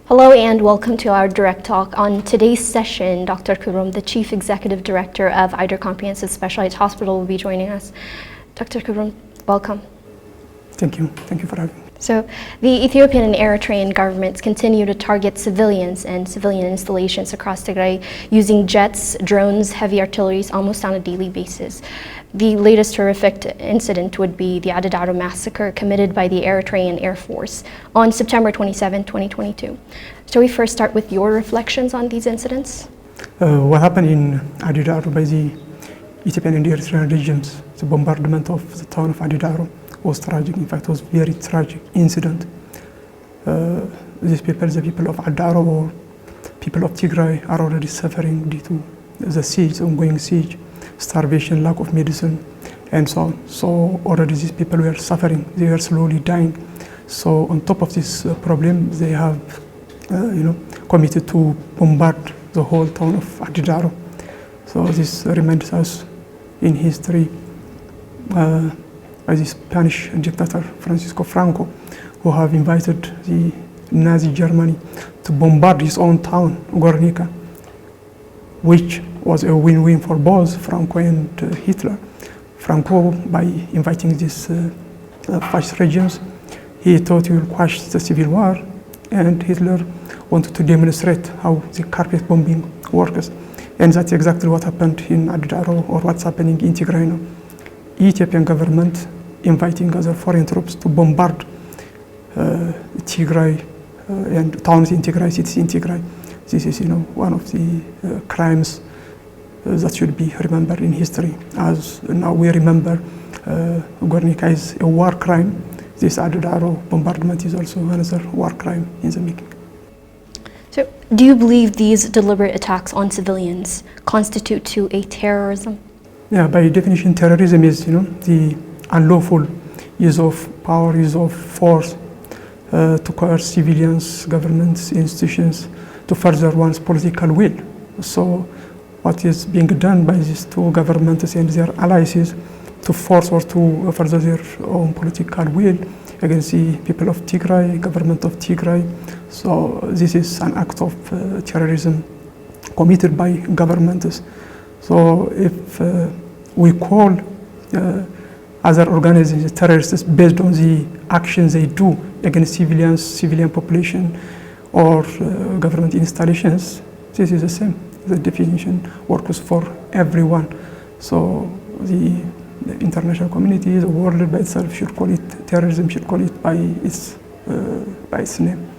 Hello and welcome to our Direct Talk. On today's session, Dr. Kibrom, the Chief Executive Director of Ayder Comprehensive Specialized Hospital, will be joining us. Dr. Kibrom, welcome. Thank you. Thank you for having me. So, the Ethiopian and Eritrean governments continue to target civilians and civilian installations across Tigray using jets, drones, heavy artillery almost on a daily basis. The latest horrific incident would be the Ayder massacre committed by the Eritrean Air Force on September 27, 2022. Shall we first start with your reflections on these incidents? What happened in Ayder by the Ethiopian and Eritrean regimes, the bombardment of the town of Ayder was tragic. In fact, it was a very tragic incident. These people, the people of Ayder or people of Tigray, are already suffering due to the siege, ongoing siege, starvation, lack of medicine, and so on. So already these people were suffering. They were slowly dying. So on top of this problem, they have, committed to bombard the whole town of Ayder. So this reminds us in history by the Spanish dictator Francisco Franco, who have invited the Nazi Germany to bombard his own town, Guernica, which was a win-win for both Franco and Hitler. Franco, by inviting these fascist regimes, he thought he would quash the civil war, and Hitler wanted to demonstrate how the carpet bombing works. And that's exactly what happened in Ayder, or what's happening in Tigray now. Ethiopian government inviting other foreign troops to bombard Tigray and towns in Tigray, cities in Tigray. This is, one of the crimes that should be remembered in history. As now we remember, Guernica is a war crime. This Ayder bombardment is also another war crime in the making. So, do you believe these deliberate attacks on civilians constitute to a terrorism? Yeah, by definition, terrorism is, the unlawful use of power, use of force to coerce civilians, governments, institutions to further one's political will. So what is being done by these two governments and their allies is to force or to further their own political will against the people of Tigray, government of Tigray. So this is an act of terrorism committed by governments. So if we call other organizations terrorists based on the actions they do against civilians, civilian population, or government installations, this is the same. The definition works for everyone. So the international community, the world by itself should call it terrorism, should call it by its name.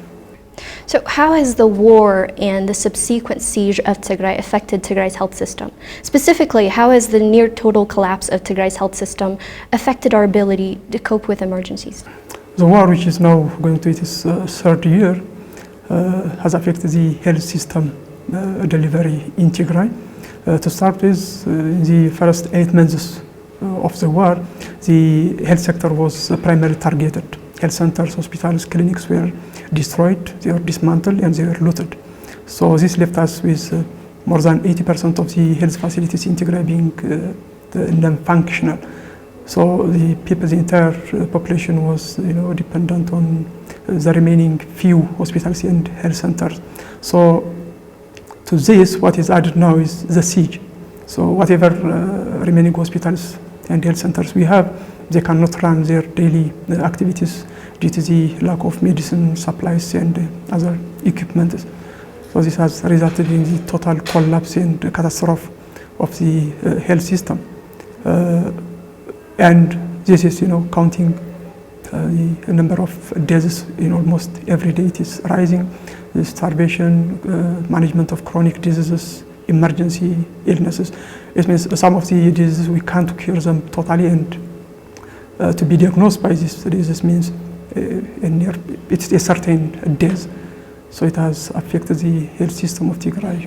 So how has the war and the subsequent siege of Tigray affected Tigray's health system? Specifically, how has the near total collapse of Tigray's health system affected our ability to cope with emergencies? The war, which is now going to its third year, has affected the health system delivery in Tigray. To start with, in the first 8 months of the war, the health sector was primarily targeted. Health centers, hospitals, clinics were destroyed, they were dismantled, and they were looted. So this left us with more than 80% of the health facilities in Tigray being non-functional. So the people, the entire population was, dependent on the remaining few hospitals and health centers. So to this, what is added now is the siege. So whatever remaining hospitals and health centers we have, they cannot run their daily activities due to the lack of medicine, supplies, and other equipment. So this has resulted in the total collapse and catastrophe of the health system. And this is, counting the number of deaths in almost every day. It is rising. The starvation, management of chronic diseases, emergency illnesses. It means some of the diseases we can't cure them totally, and to be diagnosed by this disease means it's a certain death. So it has affected the health system of Tigray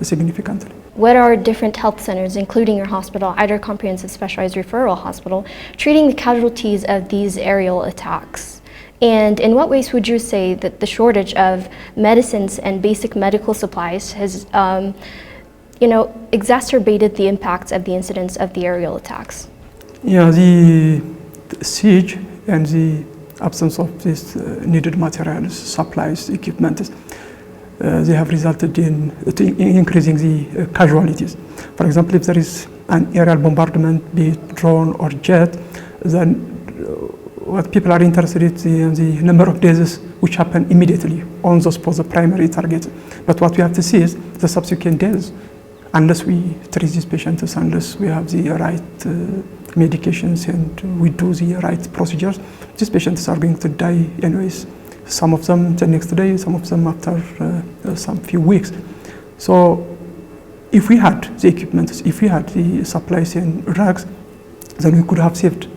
significantly. What are different health centers, including your hospital, Ayder Comprehensive Specialized Referral Hospital, treating the casualties of these aerial attacks? And in what ways would you say that the shortage of medicines and basic medical supplies has, exacerbated the impacts of the incidents of the aerial attacks? Yeah, the siege and the absence of these needed materials, supplies, equipment, they have resulted in increasing the casualties. For example, if there is an aerial bombardment, be it drone or jet, then what people are interested in the number of deaths which happen immediately on those for the primary target. But what we have to see is the subsequent deaths. Unless we treat these patients, unless we have the right medications and we do the right procedures, these patients are going to die anyways. Some of them the next day, some of them after some few weeks. So if we had the equipment, if we had the supplies and drugs, then we could have saved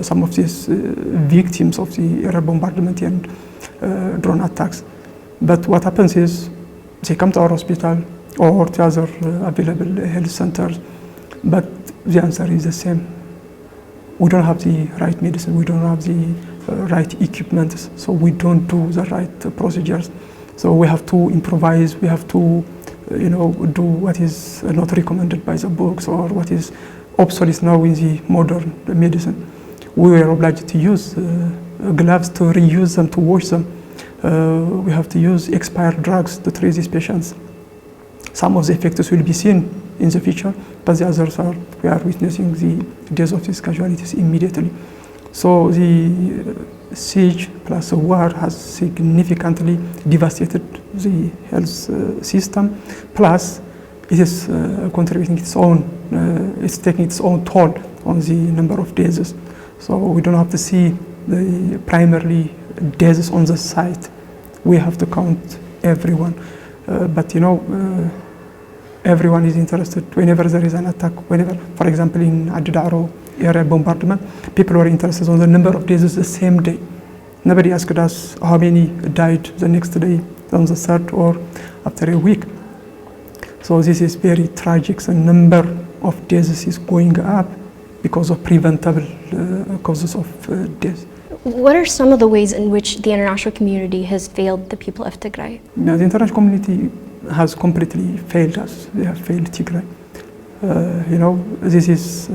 some of these victims of the aerial bombardment and drone attacks. But what happens is they come to our hospital or to other available health centers, but the answer is the same. We don't have the right medicine, we don't have the right equipment, so we don't do the right procedures. So we have to improvise, we have to do what is not recommended by the books or what is obsolete now in the modern medicine. We were obliged to use gloves, to reuse them, to wash them. We have to use expired drugs to treat these patients. Some of the effects will be seen in the future, but the others we are witnessing the death of these casualties immediately. So the siege plus the war has significantly devastated the health system, plus it is contributing its own, it's taking its own toll on the number of deaths. So we don't have to see the primarily deaths on the site. We have to count everyone. But everyone is interested whenever there is an attack, whenever, for example, in Ayder area bombardment, people were interested on the number of deaths the same day. Nobody asked us how many died the next day, on the third, or after a week. So this is very tragic. The number of deaths is going up because of preventable causes of death. What are some of the ways in which the international community has failed the people of Tigray? Now, the international community has completely failed us. They have failed Tigray. This is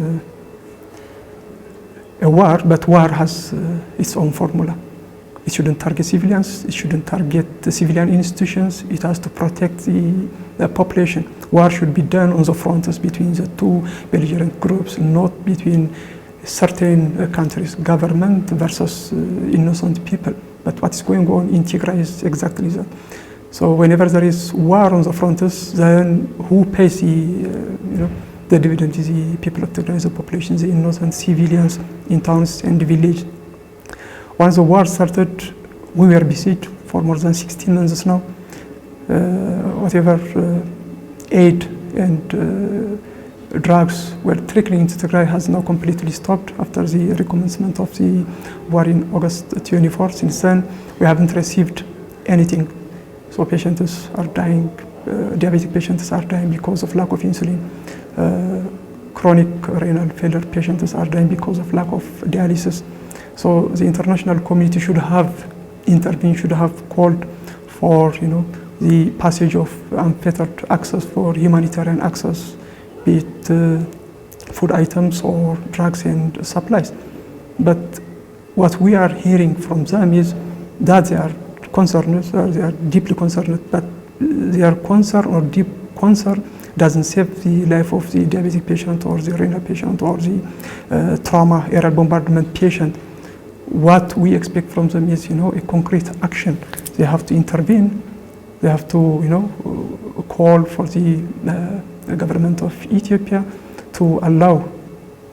a war, but war has its own formula. It shouldn't target civilians, it shouldn't target the civilian institutions, it has to protect the population. War should be done on the fronts between the two belligerent groups, not between certain countries, government versus innocent people. But what is going on in Tigray is exactly that. So whenever there is war on the fronts, then who pays the dividend is the people of Tigray, the population, the innocent civilians in towns and villages. Once the war started, we were besieged for more than 16 months now. Whatever aid and drugs were trickling into Tigray has now completely stopped after the recommencement of the war in August 24. Since then, we haven't received anything. So patients are dying, diabetic patients are dying because of lack of insulin. Chronic renal failure patients are dying because of lack of dialysis. So the international community should have intervened, should have called for the passage of unfettered access for humanitarian access, be it food items or drugs and supplies. But what we are hearing from them is that they are concerned, they are deeply concerned, but their concern or deep concern doesn't save the life of the diabetic patient or the renal patient or the trauma aerial bombardment patient. What we expect from them is, a concrete action. They have to intervene. They have to, call for the government of Ethiopia to allow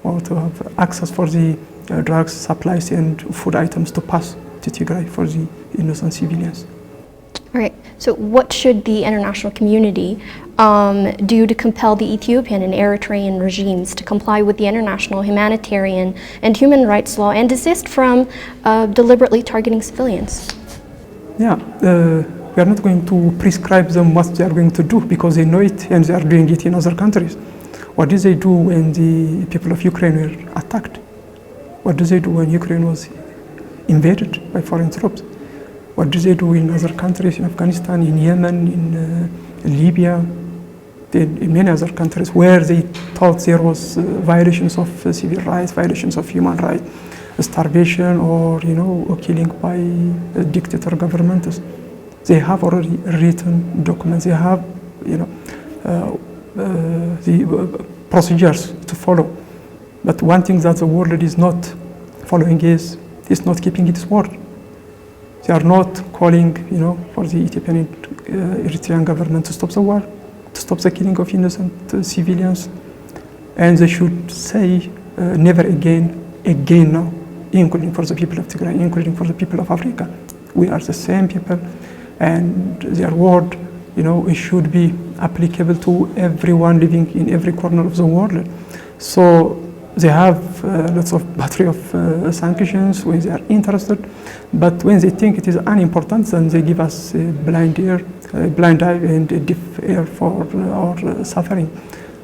or to have access for the drugs, supplies, and food items to pass to Tigray for the innocent civilians. All right. So what should the international community do to compel the Ethiopian and Eritrean regimes to comply with the international humanitarian and human rights law and desist from deliberately targeting civilians? Yeah, we are not going to prescribe them what they are going to do because they know it and they are doing it in other countries. What did they do when the people of Ukraine were attacked? What did they do when Ukraine was invaded by foreign troops? What did they do in other countries, in Afghanistan, in Yemen, in Libya? in many other countries where they thought there was violations of civil rights, violations of human rights, starvation, or killing by dictator governments. They have already written documents. They have the procedures to follow. But one thing that the world is not following is not keeping its word. They are not calling, for the Ethiopian Eritrean government to stop the war, to stop the killing of innocent civilians, and they should say never again now, including for the people of Tigray, including for the people of Africa. We are the same people, and their word, it should be applicable to everyone living in every corner of the world. So they have lots of battery of sanctions when they are interested, but when they think it is unimportant, then they give us a blind eye and a deaf ear for our suffering.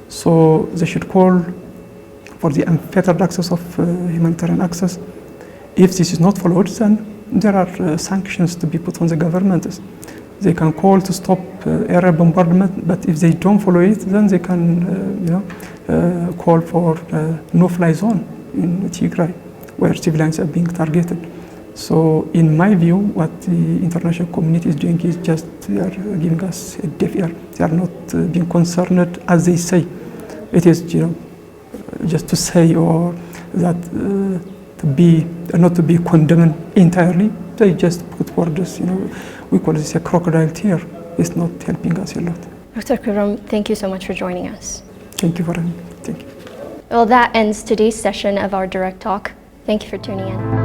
So they should call for the unfettered access of humanitarian access. If this is not followed, then there are sanctions to be put on the governments. They can call to stop air bombardment, but if they don't follow it, then they can, call for no-fly zone in Tigray, where civilians are being targeted. So, in my view, what the international community is doing is just they are giving us a deaf ear. They are not being concerned, as they say. It is, just to say, or that not to be condemned entirely. They just put words, we call this a crocodile tear. It's not helping us a lot. Dr. Kibrom, thank you so much for joining us. Thank you for having me. Thank you. Well, that ends today's session of our Direct Talk. Thank you for tuning in.